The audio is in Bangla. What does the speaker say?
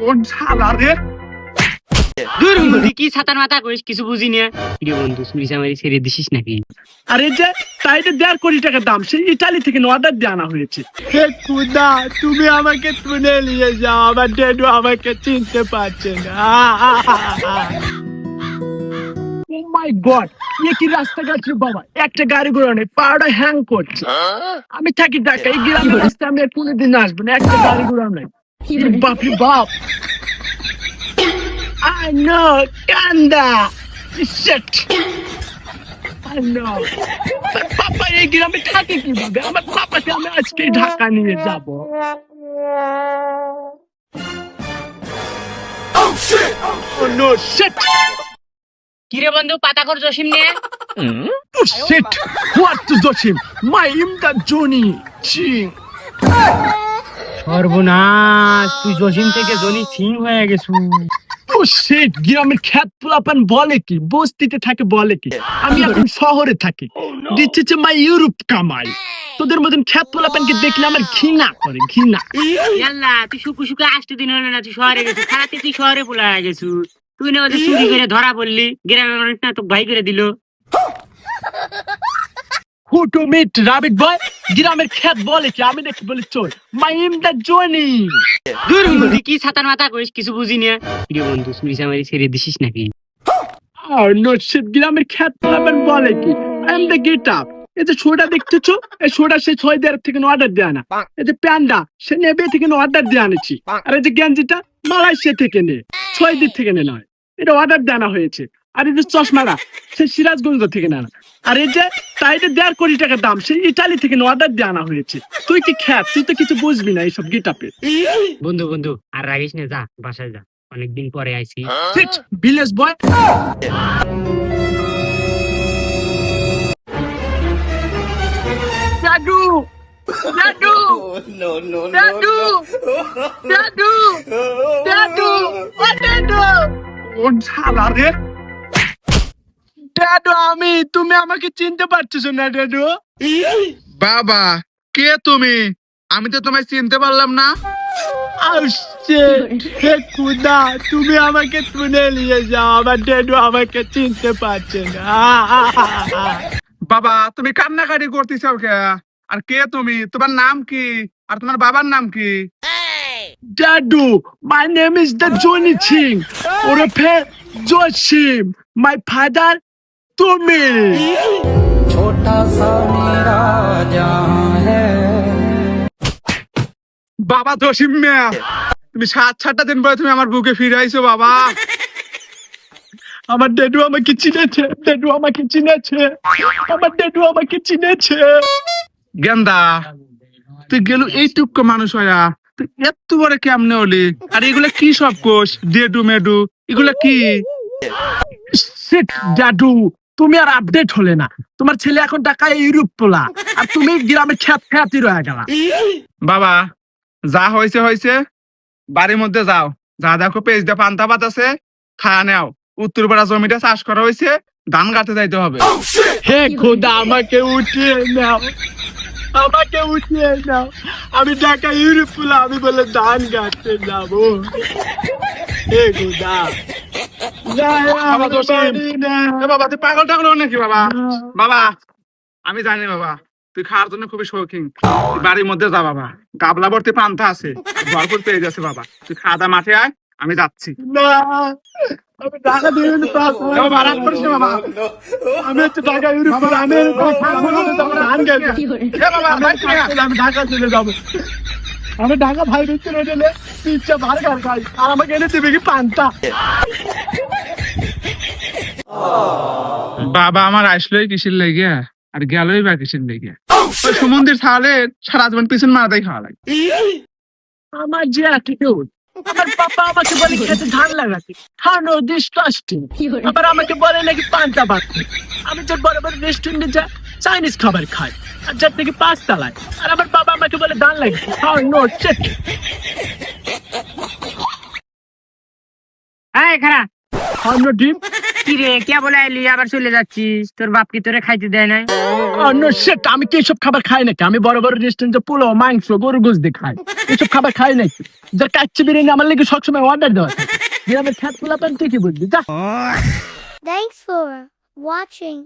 কোন শালা রে? দূর বন্ধু কি ছাতার মাথা কইস কিছু বুঝি না। প্রিয় বন্ধু সুরিসা মারি ছেড়ে দিছিস নাকি? আরে যে তাইতে 1.5 কোটি টাকা দাম, সেই ইতালি থেকে অর্ডার দিয়ে আনা হয়েছে। হে খুদা, তুমি আমাকে তুলে নিয়ে যাও, আমার ডেডু আমাকে চিনতে পারছে না। ও মাই গড, এ কি রাস্তাঘাট রে বাবা, একটা গাড়ি ঘোড়া নেই, পাড়া হ্যাং করছে। আমি থাকি ঢাকা, এই গ্রামের রাস্তায় আমি আর কোনোদিন আসবো না, একটা গাড়ি ঘোড়া নেই। বাপরে বাপ, I know, Kanda. Shit. I know. আমার পাপা এই গ্রামে থাকে কিভাবে? আমার পাপাকে আমি আজকে ঢাকা নিয়ে যাব। Oh no, shit. কিরে বন্ধু পাতা কর জসিম নে? Oh shit. What to Joshim? My imdad Johnny. Ching. সর্বনাশ, তুই জসিম থেকে জনি সিং হয়ে গেছু। Oh shit. গ্রামের খ্যাত পোলাপান বলে কি, বস্তিতে থাকে বলে কি, আমি এখন শহরে থাকি। দিচ্ছে মাই ইউরোপ কামাই। তোদের মতন খ্যাত পোলাপানকে দেখলে আমার ঘৃণা করে, ঘৃণা। ইয়াল্লা তুই শুকু শুকু 8 দিন হলো না তুই শহরে গেছিস, খারাতে তুই শহরে পলা গেছু। তুই না ওদের চুরি করে ধরা পড়লি, গ্রামের মানুষ না তো ভাই করে দিল। Who to meet, rabbit boy? গ্রামের খ্যাত বলে কি, আমি নাকি বলে চোর। মাই ইমদা জনি। দূর বন্ধু কি ছাতার মাথা কইস কিছু বুঝি না। প্রিয় বন্ধু সুরিসা মারি ছেড়ে দিছিস নাকি? Oh no shit, গ্রামের খ্যাত পোলাপান বলে কি, I am the get up. এই যে ছোটা দেখতেছো, এই ছোটা সে 6 দিন থেকে অর্ডার দেয় না। এই যে প্যান্ডা সে নেবে থেকে অর্ডার দিয়ে আনেছি। আর এই যে গেঞ্জিটা মালয়েশিয়া থেকে নে, 6 দিন থেকে নে নয়, এটা অর্ডার দেওয়া হয়েছে। আর এই যে চশমাটা সে সিরাজগঞ্জ থেকে না। আর এই যে তাইতে 1.5 কোটি টাকা দাম, সেই ইতালি থেকে অর্ডার দিয়ে আনা হয়েছে। তুই কি খ্যাত, তুই তো কিছু বুঝবি না এইসব গেটাপে। বন্ধু বন্ধু আর রাগিস না, যা বাসায় যা, অনেকদিন পরে আইছি। Sit, village boy. Dadu! Dadu! Dadu! Dadu! Dadu! What Dadu? কোন শালা রে? ড্যাডু আমি, তুমি আমাকে চিনতে পারছো না ড্যাডু? বাবা কে তুমি? আমি তো তোমায় চিনতে পারলাম না। হে খুদা, তুমি আমাকে তুলে নিয়ে যাও, আমার ড্যাডু আমাকে চিনতে পারছে না। বাবা তুমি কান্নাকাটি করতেছ কে? আর কে তুমি? তোমার নাম কি? আর তোমার বাবার নাম কি? Dadu, my name is the Johnny Ching. ওরফে জসিম। My father, তুমি। छोटा सा मेरा जहां है। বাবা জসিম মিয়া, তুমি 7-8টা দিন পরে তুমি আমার বুকে ফিরে আইছো বাবা। আমার ড্যাডু আমাকে চিনেছে, ড্যাডু আমাকে চিনেছে, আমার ড্যাডু আমাকে চিনেছে। গেন্দা তুই গেলু এইটুকু মানুষ হয়া, তুই এত বড় কেমনে হলি? আর এগুলা কি সব কোষ ডেডু মেডু, এগুলা কি? Shit, ড্যাডু, তুমি আর আপডেট হলে না। তোমার ছেলে এখন ঢাকায় ইউরোপ পোলা, আর তুমি গ্রামে খ্যাতি রয়ে গেলা। বাবা যা হয়েছে হয়েছে, বাড়ির মধ্যে যাও, যা দেখো পেজ দিয়ে পান্তা পাত আছে খায়া নেও। উত্তরপাড়া জমিটা চাষ করা হয়েছে, ধান কাটতে যাইতে হবে। হে খোদা, আমাকে উঠিয়ে নাও, আমাকে উঠিয়ে নাও। আমি ঢাকা ইউরোপ পোলা, আমি বলে ধান কাটতে যাবো। হে খোদা, বাবা জসিম, এ বাবা তুই পাগল টাগল নাকি বাবা? বাবা আমি জানি বাবা তুই খাওয়ার জন্য খুবই শৌখিন। তুই বাড়ির মধ্যে যা বাবা, গাবলা ভর্তি পান্তা আছে, ভরপুর পেয়ে যাচ্ছে বাবা। তুই খাওয়া দাওয়া মাঠে আয়, আমি যাচ্ছি। না, আমি ঢাকা দিয়ে পাবো। এ বাবা রাগ করিস না বাবা। আমি হচ্ছে ঢাকা ইউরোপ পোলা, আমি ধান কাটতে, এ বাবা বাইর থেকে আয়। আমি ঢাকা চলে যাবো। আমি ঢাকা ভাই চলে গেলে ইচ্ছা বার্গার খাই, আর আমাকে এনে দেবে কি পান্তা। বাবা আমার আসলোই কিসের লেগে আর গেলই বা কিসের লেগে? ওই সুমন্দির তাহলে সারা জীবন পিছন মারাতেই খাওয়া লাগে। আমার যে অ্যাটিটিউড, আমার পাপা আমাকে বলে খেতে ধান লাগাতে, খানো ডিসকাস্টিং। আবার আমাকে বলে নাকি পান্তা বাড়তে। আমি যে বড় বড় রেস্টুরেন্টে যা চাইনিজ খাবার খাই, আর যার থেকে 5 তালায়, আর আমার বাবা আমাকে বলে ধান লাগাতে। No shit. এই খারা নো ডিপ। কি রে কে বলে এলি আবার চলে যাচ্ছিস? তোর বাপ কি তোরে খাইতে দেয় নাই? নো শিট, আমি কি এসব খাবার খাই নাকি? আমি বড় বড় রেস্টুরেন্টে পোলাও, মাংস, গরু গোস দিয়ে খাই। এসব খাবার খাই নাকি? যার কাচ্চি বিরিয়ানি আমার লেগে সবসময় অর্ডার দেওয়া থাকে। গ্রামের খ্যাত পোলাপান তুই কি বুঝবি? যা। Thanks for watching.